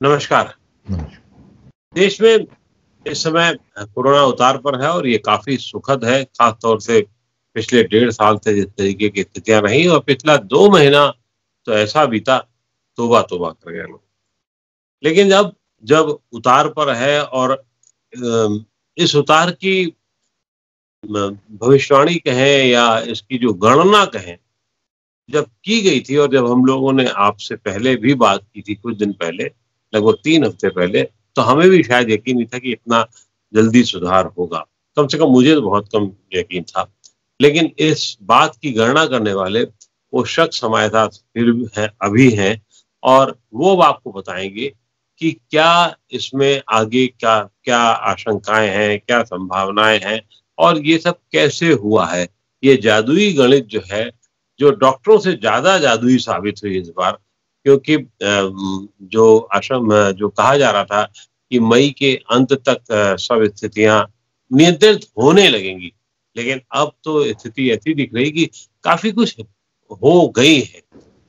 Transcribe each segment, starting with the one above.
नमस्कार। नमस्कार। देश में इस समय कोरोना उतार पर है और ये काफ़ी सुखद है, ख़ास तौर से पिछले 1.5 साल से जिस तरीके की स्थितियाँ रहीं और पिछला 2 महीना तो ऐसा बीता, तौबा-तौबा कर गए लोग। लेकिन जब जब उतार पर है और इस उतार की भविष्यवाणी कहें या इसकी जो गणना कहें, जब की गई थी और जब हम लोगों ने आपसे पहले भी बात की थी कुछ दिन पहले, लगभग 3 हफ्ते पहले, तो हमें भी शायद यकीन नहीं था कि इतना जल्दी सुधार होगा। कम से कम मुझे तो बहुत कम यकीन था। लेकिन इस बात की गणना करने वाले वो शख्स हमारे साथ फिर भी हैं, अभी हैं और वो अब आपको बताएँगे कि क्या इसमें आगे क्या क्या आशंकाएँ हैं, क्या संभावनाएँ हैं और ये सब कैसे हुआ है? ये जादुई गणित जो है, जो डॉक्टरों से ज़्यादा जादुई साबित हुई इस बार क्योंकि जो कहा जा रहा था कि मई के अंत तक सब स्थितियाँ नियंत्रित होने लगेंगी। लेकिन अब तो स्थिति ऐसी दिख रही कि काफ़ी कुछ हो गई है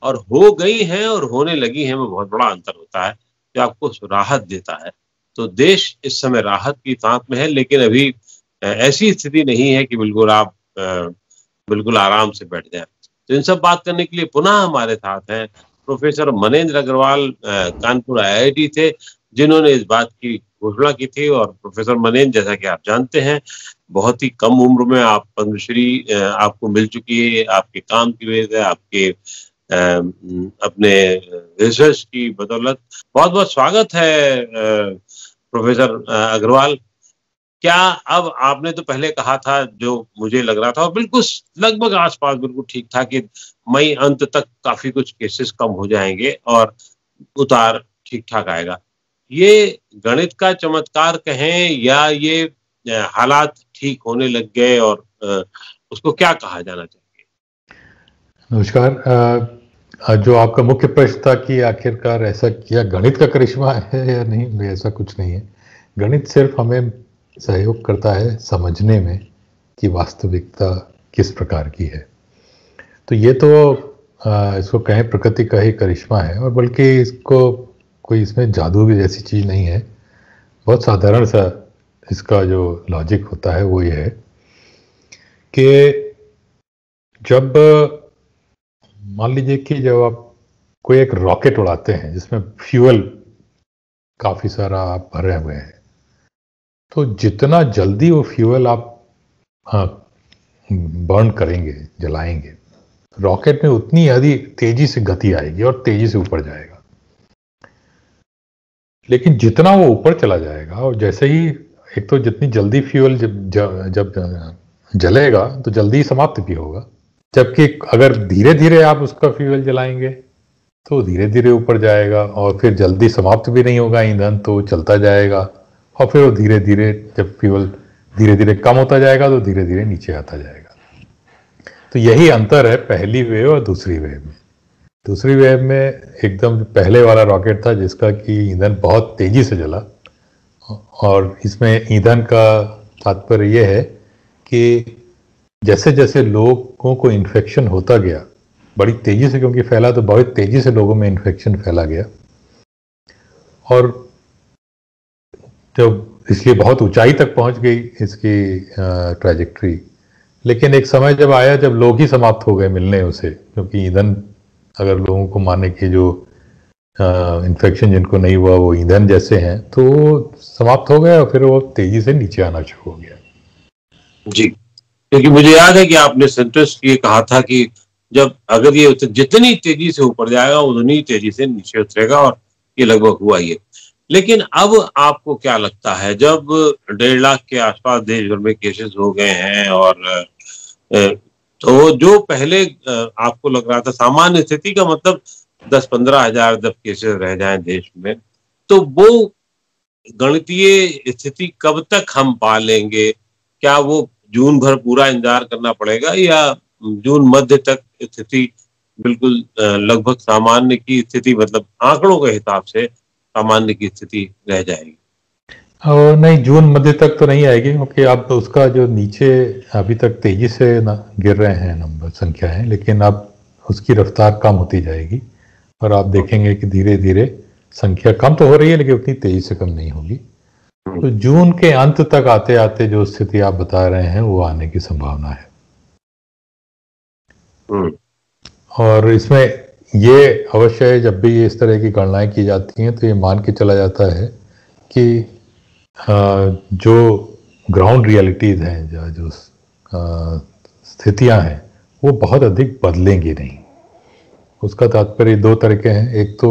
और हो गई हैं और होने लगी हैं में बहुत बड़ा अंतर होता है, जो आपको राहत देता है। तो देश इस समय राहत की सांस में है लेकिन अभी ऐसी स्थिति नहीं है कि बिल्कुल आप बिल्कुल आराम से बैठ जाएँ। तो इन सब बात करने के लिए पुनः हमारे साथ हैं प्रोफेसर मनेंद्र अग्रवाल कानपुर आईआईटी से, जिन्होंने इस बात की घोषणा की थी और प्रोफेसर मनेंद्र जैसा कि आप जानते हैं, बहुत ही कम उम्र में आप पद्मश्री आपको मिल चुकी है, आपके काम की वजह से, आपके अपने रिसर्च की बदौलत। बहुत-बहुत स्वागत है प्रोफेसर अग्रवाल। क्या अब आपने तो पहले कहा था जो मुझे लग रहा था और बिल्कुल लगभग आस-पास बिल्कुल ठीक था कि मई अंत तक काफ़ी कुछ केसेस कम हो जाएँगे और उतार ठीक-ठाक आएगा। ये गणित का चमत्कार कहें या ये हालात ठीक होने लग गए और उसको क्या कहा जाना चाहिए? नमस्कार। जो आपका मुख्य प्रश्न था कि आखिरकार ऐसा क्या गणित का करिश्मा है या नहीं, ऐसा कुछ नहीं है। गणित सिर्फ हमें सहयोग करता है समझने में कि वास्तविकता किस प्रकार की है। तो ये तो इसको कहें प्रकृति का ही करिश्मा है और बल्कि इसको कोई इसमें जादू भी जैसी चीज़ नहीं है। बहुत साधारण सा इसका जो लॉजिक होता है वो ये है कि जब मान लीजिए कि जब आप कोई एक रॉकेट उड़ाते हैं जिसमें फ्यूल काफ़ी सारा आप भरे हुए हैं, तो जितना जल्दी वो फ्यूल आप बर्न करेंगे, जलाएंगे, रॉकेट में उतनी अधिक तेजी से गति आएगी और तेजी से ऊपर जाएगा। लेकिन जितना वो ऊपर चला जाएगा और जैसे ही एक तो जितनी जल्दी फ्यूल जब जलेगा तो जल्दी समाप्त भी होगा, जबकि अगर धीरे धीरे आप उसका फ्यूल जलाएंगे तो धीरे धीरे ऊपर जाएगा और फिर जल्दी समाप्त भी नहीं होगा ईंधन, तो चलता जाएगा और फिर वो धीरे धीरे जब फ्यूल धीरे धीरे कम होता जाएगा तो धीरे धीरे नीचे आता जाएगा। तो यही अंतर है पहली वेव और दूसरी वेव में। दूसरी वेव में एकदम पहले वाला रॉकेट था जिसका कि ईंधन बहुत तेजी से जला और इसमें ईंधन का तात्पर्य यह है कि जैसे जैसे लोगों को इन्फेक्शन होता गया बड़ी तेजी से, क्योंकि फैला तो बहुत तेजी से लोगों में इन्फेक्शन फैला गया और जब इसलिए बहुत ऊंचाई तक पहुंच गई इसकी ट्रैजेक्टरी। लेकिन एक समय जब आया जब लोग ही समाप्त हो गए मिलने उसे, क्योंकि ईंधन अगर लोगों को माने कि जो इन्फेक्शन जिनको नहीं हुआ वो ईंधन जैसे हैं तो समाप्त हो गया और फिर वो तेजी से नीचे आना शुरू हो गया। जी, क्योंकि मुझे याद है कि आपने सेंटेंस ये कहा था कि जब अगर ये जितनी तेजी से ऊपर जाएगा उतनी तेजी से नीचे उतरेगा और ये लगभग हुआ ही है। लेकिन अब आपको क्या लगता है जब 1.5 लाख के आसपास देश भर में केसेस हो गए हैं और तो जो पहले आपको लग रहा था सामान्य स्थिति का मतलब 10-15 हजार जब केसेस रह जाएं देश में, तो वो गणितीय स्थिति कब तक हम पा लेंगे? क्या वो जून भर पूरा इंतजार करना पड़ेगा या जून मध्य तक स्थिति बिल्कुल लगभग सामान्य की स्थिति, मतलब आंकड़ों के हिसाब से सामान्य की स्थिति रह जाएगी? नहीं, जून मध्य तक तो नहीं आएगी, क्योंकि अब उसका जो नीचे अभी तक तेजी से गिर रहे हैं नंबर संख्याएं, लेकिन अब उसकी रफ्तार कम होती जाएगी और आप देखेंगे कि धीरे धीरे संख्या कम तो हो रही है लेकिन उतनी तेजी से कम नहीं होगी। तो जून के अंत तक आते आते जो स्थिति आप बता रहे हैं वो आने की संभावना है। और इसमें ये अवश्य है, जब भी इस तरह की गणनाएं की जाती हैं तो ये मान के चला जाता है कि जो ग्राउंड रियलिटीज़ हैं, जो स्थितियां हैं, वो बहुत अधिक बदलेंगी नहीं। उसका तात्पर्य दो तरह के हैं। एक तो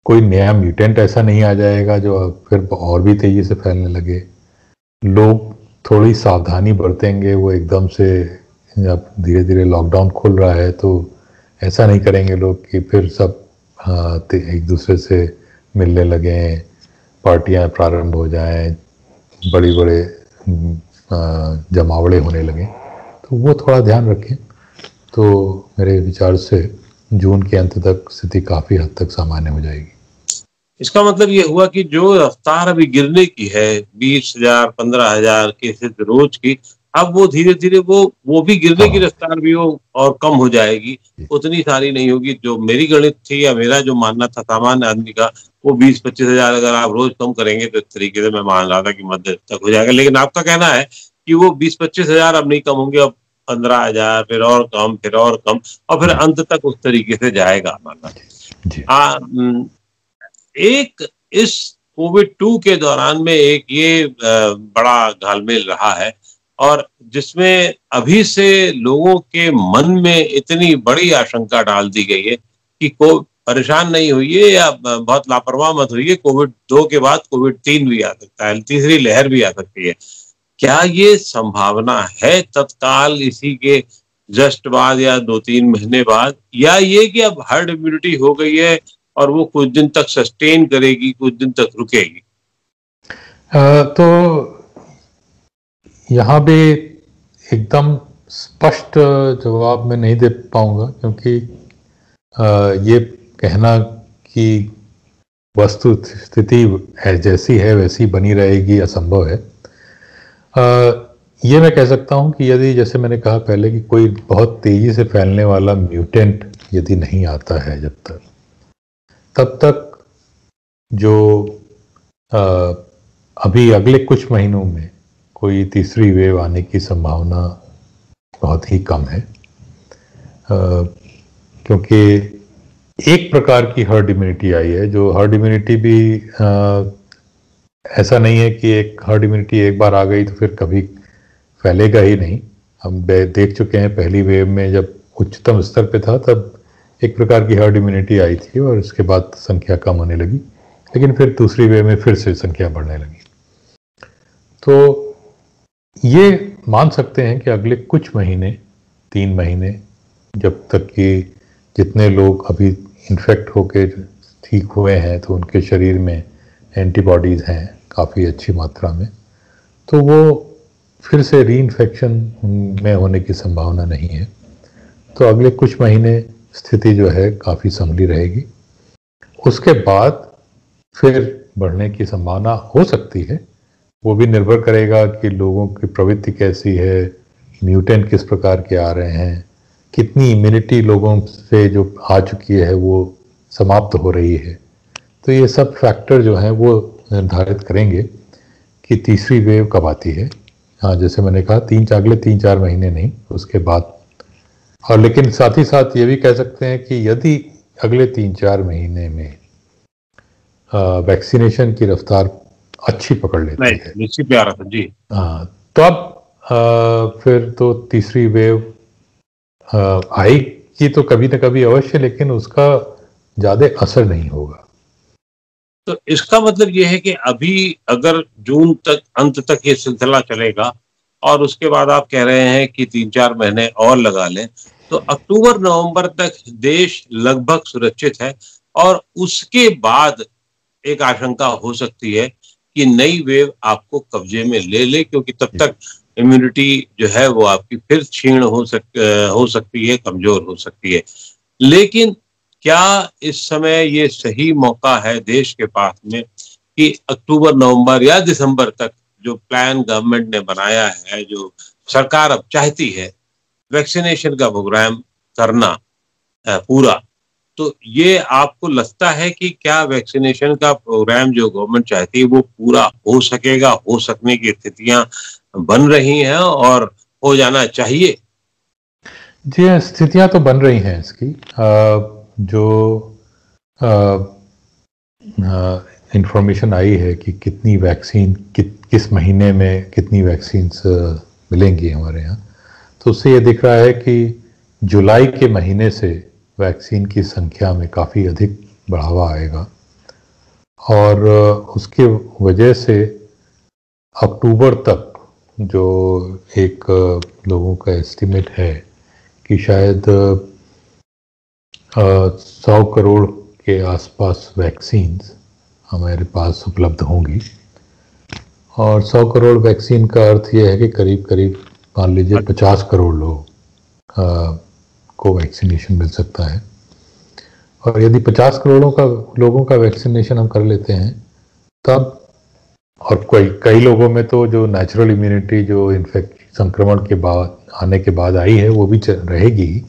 कोई नया म्यूटेंट ऐसा नहीं आ जाएगा जो फिर और भी तेजी से फैलने लगे। लोग थोड़ी सावधानी बरतेंगे, वो एकदम से जब धीरे धीरे लॉकडाउन खुल रहा है तो ऐसा नहीं करेंगे लोग कि फिर सब एक दूसरे से मिलने लगें, पार्टियां प्रारंभ हो जाएं, बड़े बड़े जमावड़े होने लगें। तो वो थोड़ा ध्यान रखें। तो मेरे विचार से जून के अंत तक स्थिति काफ़ी हद तक सामान्य हो जाएगी। इसका मतलब ये हुआ कि जो रफ्तार अभी गिरने की है 20,000 15,000 केसेस रोज की, अब वो धीरे धीरे वो भी गिरने की रफ्तार भी हो और कम हो जाएगी, उतनी सारी नहीं होगी। जो मेरी गणित थी या मेरा जो मानना था सामान्य आदमी का, वो 20-25 हजार अगर आप रोज कम करेंगे तो इस तरीके से मैं मान रहा था कि मध्य तक हो जाएगा। लेकिन आपका कहना है कि वो 20-25 हजार अब नहीं कम होंगे, अब 15,000, फिर और कम, फिर और कम, और फिर अंत तक उस तरीके से जाएगा मानना। एक इस कोविड-2 के दौरान में एक ये बड़ा घालमेल रहा है, और जिसमें अभी से लोगों के मन में इतनी बड़ी आशंका डाल दी गई है कि परेशान नहीं होइए या बहुत लापरवाह मत होइए, कोविड-2 के बाद कोविड-3 भी आ सकता है, तीसरी लहर भी आ सकती है। क्या ये संभावना है तत्काल इसी के जस्ट बाद या 2-3 महीने बाद, या ये कि अब हर्ड इम्यूनिटी हो गई है और वो कुछ दिन तक सस्टेन करेगी, कुछ दिन तक रुकेगी? तो यहाँ भी एकदम स्पष्ट जवाब मैं नहीं दे पाऊंगा, क्योंकि ये कहना कि वस्तु स्थिति जैसी है वैसी बनी रहेगी असंभव है। ये मैं कह सकता हूँ कि यदि, जैसे मैंने कहा पहले, कि कोई बहुत तेजी से फैलने वाला म्यूटेंट यदि नहीं आता है जब तक, तब तक जो अभी अगले कुछ महीनों में कोई तीसरी वेव आने की संभावना बहुत ही कम है, क्योंकि एक प्रकार की हर्ड इम्यूनिटी आई है। जो हर्ड इम्यूनिटी भी ऐसा नहीं है कि एक हर्ड इम्यूनिटी एक बार आ गई तो फिर कभी फैलेगा ही नहीं। हम देख चुके हैं पहली वेव में जब उच्चतम स्तर पे था तब एक प्रकार की हर्ड इम्यूनिटी आई थी और उसके बाद संख्या कम होने लगी, लेकिन फिर दूसरी वेव में फिर से संख्या बढ़ने लगी। तो ये मान सकते हैं कि अगले कुछ महीने, 3 महीने, जब तक कि जितने लोग अभी इन्फेक्ट होकर ठीक हुए हैं तो उनके शरीर में एंटीबॉडीज़ हैं काफ़ी अच्छी मात्रा में, तो वो फिर से रीइन्फेक्शन में होने की संभावना नहीं है। तो अगले कुछ महीने स्थिति जो है काफ़ी संभली रहेगी। उसके बाद फिर बढ़ने की संभावना हो सकती है। वो भी निर्भर करेगा कि लोगों की प्रवृत्ति कैसी है, म्यूटेंट किस प्रकार के आ रहे हैं, कितनी इम्यूनिटी लोगों से जो आ चुकी है वो समाप्त हो रही है। तो ये सब फैक्टर जो हैं वो निर्धारित करेंगे कि तीसरी वेव कब आती है। हाँ, जैसे मैंने कहा, अगले 3-4 महीने नहीं, उसके बाद। और लेकिन साथ ही साथ ये भी कह सकते हैं कि यदि अगले 3-4 महीने में वैक्सीनेशन की रफ्तार अच्छी पकड़ लेती है, निश्चित भी आ रहा था जी, हाँ, तब फिर तो तीसरी वेव आएगी तो कभी न कभी अवश्य, लेकिन उसका ज्यादा असर नहीं होगा। तो इसका मतलब ये है कि अभी अगर जून तक, अंत तक ये सिलसिला चलेगा और उसके बाद आप कह रहे हैं कि 3-4 महीने और लगा लें, तो अक्टूबर नवंबर तक देश लगभग सुरक्षित है, और उसके बाद एक आशंका हो सकती है कि नई वेव आपको कब्जे में ले ले, क्योंकि तब तक इम्यूनिटी जो है वो आपकी फिर क्षीण हो सकती है, कमजोर हो सकती है। लेकिन क्या इस समय ये सही मौका है देश के पास में कि अक्टूबर नवंबर या दिसंबर तक जो प्लान गवर्नमेंट ने बनाया है, जो सरकार अब चाहती है, वैक्सीनेशन का प्रोग्राम करना पूरा, तो ये आपको लगता है कि क्या वैक्सीनेशन का प्रोग्राम जो गवर्नमेंट चाहती है वो पूरा हो सकेगा, हो सकने की स्थितियां बन रही हैं और हो जाना चाहिए? जी हाँ, स्थितियां तो बन रही हैं इसकी। जो इंफॉर्मेशन आई है कि कितनी वैक्सीन किस महीने में कितनी वैक्सीन्स मिलेंगी हमारे यहाँ, तो उससे ये दिख रहा है कि जुलाई के महीने से वैक्सीन की संख्या में काफ़ी अधिक बढ़ावा आएगा और उसके वजह से अक्टूबर तक जो एक लोगों का एस्टिमेट है कि शायद 100 करोड़ के आसपास वैक्सीन्स हमारे पास उपलब्ध होंगी। और 100 करोड़ वैक्सीन का अर्थ यह है कि करीब करीब मान लीजिए 50 करोड़ को वैक्सीनेशन मिल सकता है। और यदि 50 लोगों का वैक्सीनेशन हम कर लेते हैं तब, और कई लोगों में तो जो नेचुरल इम्यूनिटी जो संक्रमण के बाद आने के बाद आई है वो भी रहेगी,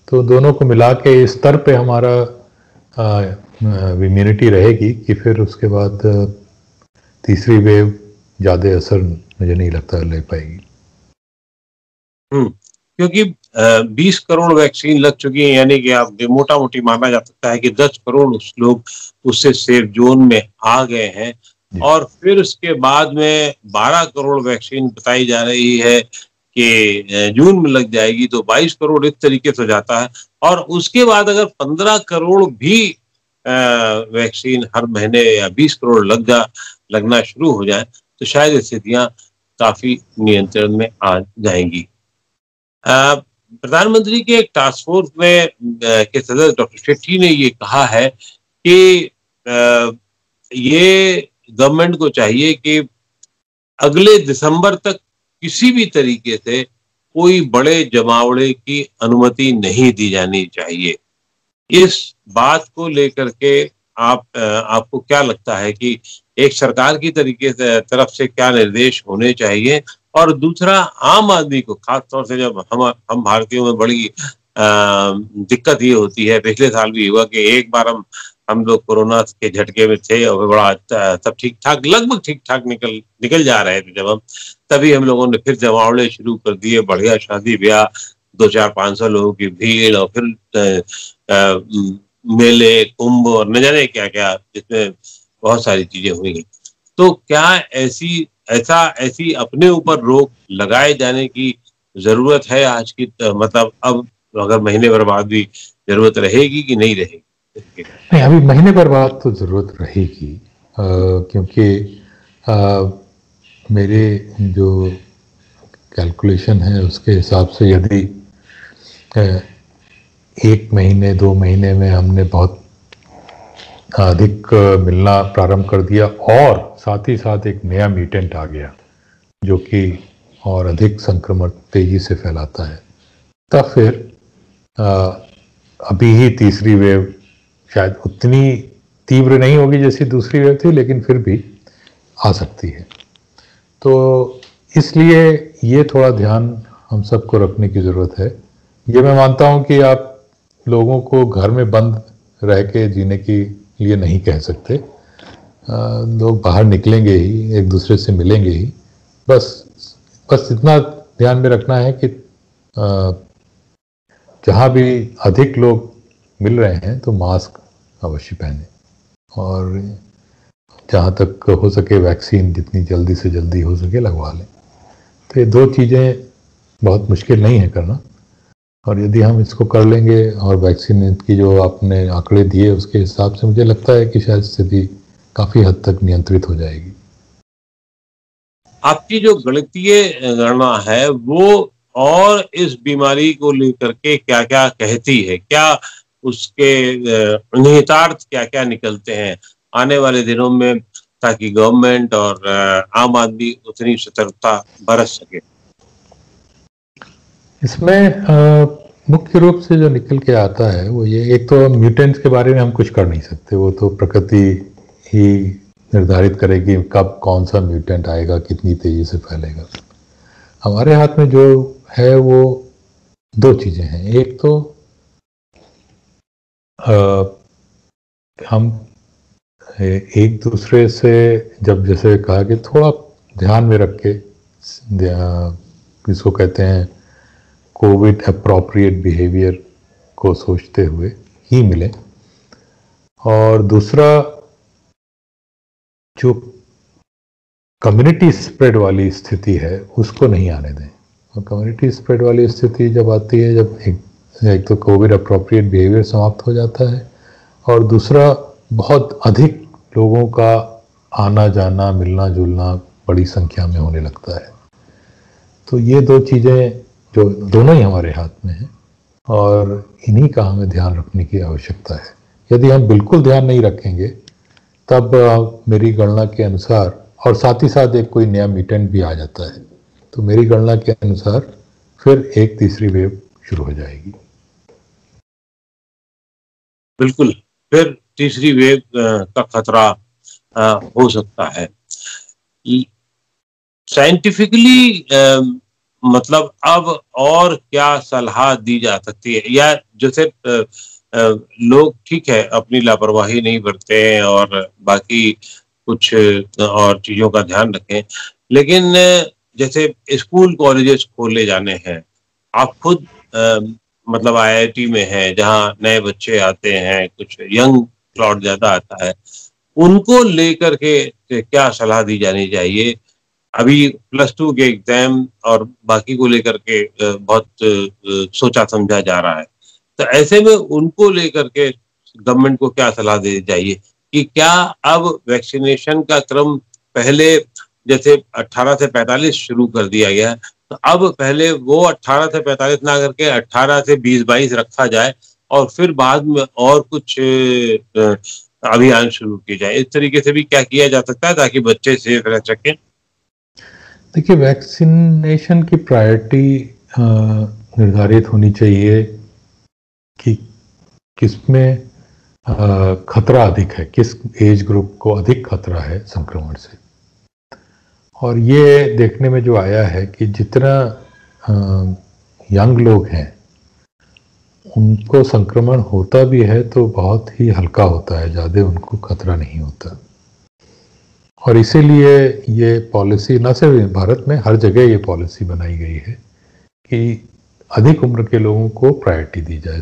तो दोनों को मिला के इस स्तर पे हमारा इम्यूनिटी रहेगी कि फिर उसके बाद तीसरी वेव ज़्यादा असर मुझे नहीं लगता ले पाएगी। क्योंकि 20 करोड़ वैक्सीन लग चुकी है, यानी कि आप मोटा मोटी माना जा सकता है कि 10 करोड़ लोग उससे सेफ जोन में आ गए हैं। और फिर उसके बाद में 12 करोड़ वैक्सीन बताई जा रही है कि जून में लग जाएगी, तो 22 करोड़ इस तरीके से जाता है। और उसके बाद अगर 15 करोड़ भी वैक्सीन हर महीने या 20 करोड़ लगना शुरू हो जाए तो शायद स्थितियां काफी नियंत्रण में आ जाएंगी। प्रधानमंत्री के एक टास्क फोर्स में के सदस्य डॉक्टर शेट्टी ने ये कहा है कि ये गवर्नमेंट को चाहिए कि अगले दिसंबर तक किसी भी तरीके से कोई बड़े जमावड़े की अनुमति नहीं दी जानी चाहिए। इस बात को लेकर के आपको क्या लगता है कि एक सरकार की तरीके से तरफ से क्या निर्देश होने चाहिए, और दूसरा आम आदमी को, खास तौर से जब हम भारतीयों में बड़ी दिक्कत ये होती है, पिछले साल भी हुआ कि एक बार हम लोग कोरोना के झटके में थे और बड़ा सब ठीक ठाक, लगभग ठीक ठाक निकल जा रहे थे जब तभी हम लोगों ने फिर जमावड़े शुरू कर दिए, बढ़िया शादी ब्याह, 200-500 लोगों की भीड़, और फिर मेले, कुंभ और न जाने क्या क्या, जिसमें बहुत सारी चीजें हुई। तो क्या ऐसी अपने ऊपर रोक लगाए जाने की जरूरत है आज की, मतलब अब अगर महीने भर बाद भी जरूरत रहेगी कि नहीं रहेगी? नहीं, अभी महीने भर बाद तो जरूरत रहेगी, क्योंकि मेरे जो कैलकुलेशन है उसके हिसाब से यदि 1 महीने 2 महीने में हमने बहुत अधिक मिलना प्रारंभ कर दिया और साथ ही साथ एक नया म्यूटेंट आ गया जो कि और अधिक संक्रमण तेजी से फैलाता है, तब फिर अभी ही तीसरी वेव शायद उतनी तीव्र नहीं होगी जैसी दूसरी वेव थी, लेकिन फिर भी आ सकती है। तो इसलिए ये थोड़ा ध्यान हम सबको रखने की ज़रूरत है। ये मैं मानता हूँ कि आप लोगों को घर में बंद रह के जीने के लिए नहीं कह सकते, लोग बाहर निकलेंगे ही, एक दूसरे से मिलेंगे ही, बस इतना ध्यान में रखना है कि जहाँ भी अधिक लोग मिल रहे हैं तो मास्क अवश्य पहने, और जहाँ तक हो सके वैक्सीन जितनी जल्दी से जल्दी हो सके लगवा लें। तो ये 2 चीज़ें बहुत मुश्किल नहीं है करना, और यदि हम इसको कर लेंगे और वैक्सीन की जो आपने आंकड़े दिए उसके हिसाब से मुझे लगता है कि शायद स्थिति काफ़ी हद तक नियंत्रित हो जाएगी। आपकी जो गणितीय गणना है वो और इस बीमारी को लेकर के क्या क्या कहती है, क्या उसके निहितार्थ क्या क्या निकलते हैं आने वाले दिनों में, ताकि गवर्नमेंट और आम आदमी उतनी सतर्कता बरत सके? इसमें मुख्य रूप से जो निकल के आता है वो ये, एक तो म्यूटेंट्स के बारे में हम कुछ कर नहीं सकते, वो तो प्रकृति ही निर्धारित करेगी कब कौन सा म्यूटेंट आएगा, कितनी तेजी से फैलेगा। हमारे हाथ में जो है वो 2 चीज़ें हैं। एक तो हम एक दूसरे से जब जैसे कहा कि थोड़ा ध्यान में रख के इसको कहते हैं कोविड अप्रोप्रिएट बिहेवियर को सोचते हुए ही मिले। और दूसरा जो कम्युनिटी स्प्रेड वाली स्थिति है उसको नहीं आने दें। और कम्युनिटी स्प्रेड वाली स्थिति जब आती है, जब एक तो कोविड अप्रोप्रिएट बिहेवियर समाप्त हो जाता है और दूसरा बहुत अधिक लोगों का आना जाना मिलना जुलना बड़ी संख्या में होने लगता है। तो ये दो चीज़ें जो दोनों ही हमारे हाथ में हैं और इन्हीं का हमें ध्यान रखने की आवश्यकता है। यदि हम बिल्कुल ध्यान नहीं रखेंगे तब मेरी गणना के अनुसार, और साथ ही साथ एक कोई नया म्यूटेंट भी आ जाता है, तो मेरी गणना के अनुसार फिर एक तीसरी वेव शुरू हो जाएगी। बिल्कुल, फिर तीसरी वेव का खतरा हो सकता है। साइंटिफिकली मतलब अब और क्या सलाह दी जा सकती है, या जैसे लोग ठीक है अपनी लापरवाही नहीं बरते हैं और बाकी कुछ और चीजों का ध्यान रखें, लेकिन जैसे स्कूल कॉलेजेस खोले जाने हैं, आप खुद मतलब आईआईटी में हैं जहां नए बच्चे आते हैं, कुछ यंग क्राउड ज्यादा आता है, उनको लेकर के क्या सलाह दी जानी चाहिए? अभी +2 के एग्जाम और बाकी को लेकर के बहुत सोचा समझा जा रहा है, तो ऐसे में उनको लेकर के गवर्नमेंट को क्या सलाह देनी चाहिए कि क्या अब वैक्सीनेशन का क्रम पहले जैसे 18 से 45 शुरू कर दिया गया, तो अब पहले वो 18 से 45 ना करके 18 से 20-22 रखा जाए और फिर बाद में और कुछ अभियान शुरू किए जाए। इस तरीके से भी क्या किया जा सकता है ताकि बच्चे सेफ रह सकें? देखिए, वैक्सीनेशन की प्रायोरिटी निर्धारित होनी चाहिए कि किसमें खतरा अधिक है, किस एज ग्रुप को अधिक खतरा है संक्रमण से। और ये देखने में जो आया है कि जितना यंग लोग हैं उनको संक्रमण होता भी है तो बहुत ही हल्का होता है, ज़्यादा उनको खतरा नहीं होता। और इसीलिए ये पॉलिसी न सिर्फ भारत में, हर जगह ये पॉलिसी बनाई गई है कि अधिक उम्र के लोगों को प्रायोरिटी दी जाए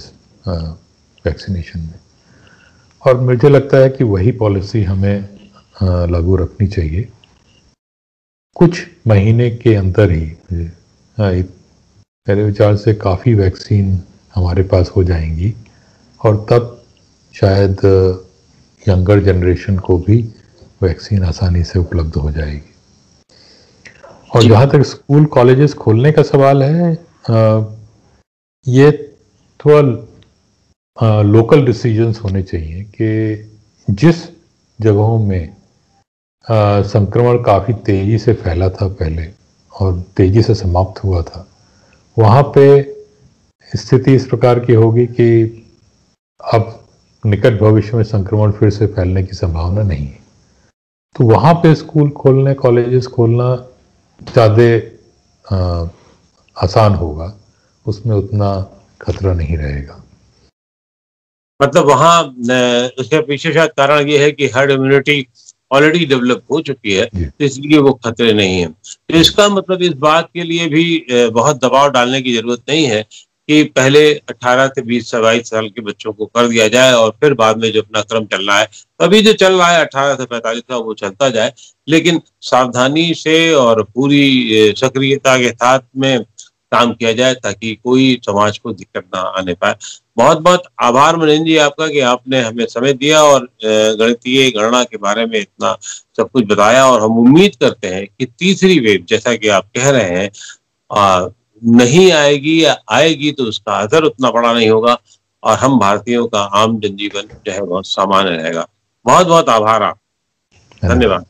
वैक्सीनेशन में। और मुझे लगता है कि वही पॉलिसी हमें लागू रखनी चाहिए। कुछ महीने के अंदर ही मेरे विचार से काफ़ी वैक्सीन हमारे पास हो जाएंगी और तब शायद यंगर जनरेशन को भी वैक्सीन आसानी से उपलब्ध हो जाएगी। और जहाँ तक स्कूल कॉलेजेस खोलने का सवाल है, ये थोड़ा लोकल डिसीजंस होने चाहिए कि जिस जगहों में संक्रमण काफ़ी तेज़ी से फैला था पहले और तेज़ी से समाप्त हुआ था, वहाँ पे स्थिति इस प्रकार की होगी कि अब निकट भविष्य में संक्रमण फिर से फैलने की संभावना नहीं है। तो वहाँ पे स्कूल खोलने, कॉलेजेस खोलना ज़्यादा आसान होगा, उसमें उतना खतरा नहीं रहेगा। मतलब वहाँ उसके पीछे शायद कारण ये है कि हर्ड इम्यूनिटी ऑलरेडी डेवलप हो चुकी है, तो इसलिए वो खतरे नहीं है। तो इसका मतलब इस बात के लिए भी बहुत दबाव डालने की जरूरत नहीं है कि पहले 18 से 20-22 साल के बच्चों को कर दिया जाए और फिर बाद में जो अपना क्रम चल रहा है, अभी जो चल रहा है 18 से 45 का, वो चलता जाए, लेकिन सावधानी से और पूरी सक्रियता के साथ में काम किया जाए ताकि कोई समाज को दिक्कत ना आने पाए। बहुत बहुत आभार मनीन जी आपका कि आपने हमें समय दिया और गणितीय गणना के बारे में इतना सब कुछ बताया। और हम उम्मीद करते हैं कि तीसरी वेव, जैसा कि आप कह रहे हैं, नहीं आएगी, या आएगी तो उसका असर उतना बड़ा नहीं होगा और हम भारतीयों का आम जनजीवन जो है बहुत सामान्य रहेगा। बहुत बहुत आभार आप, धन्यवाद।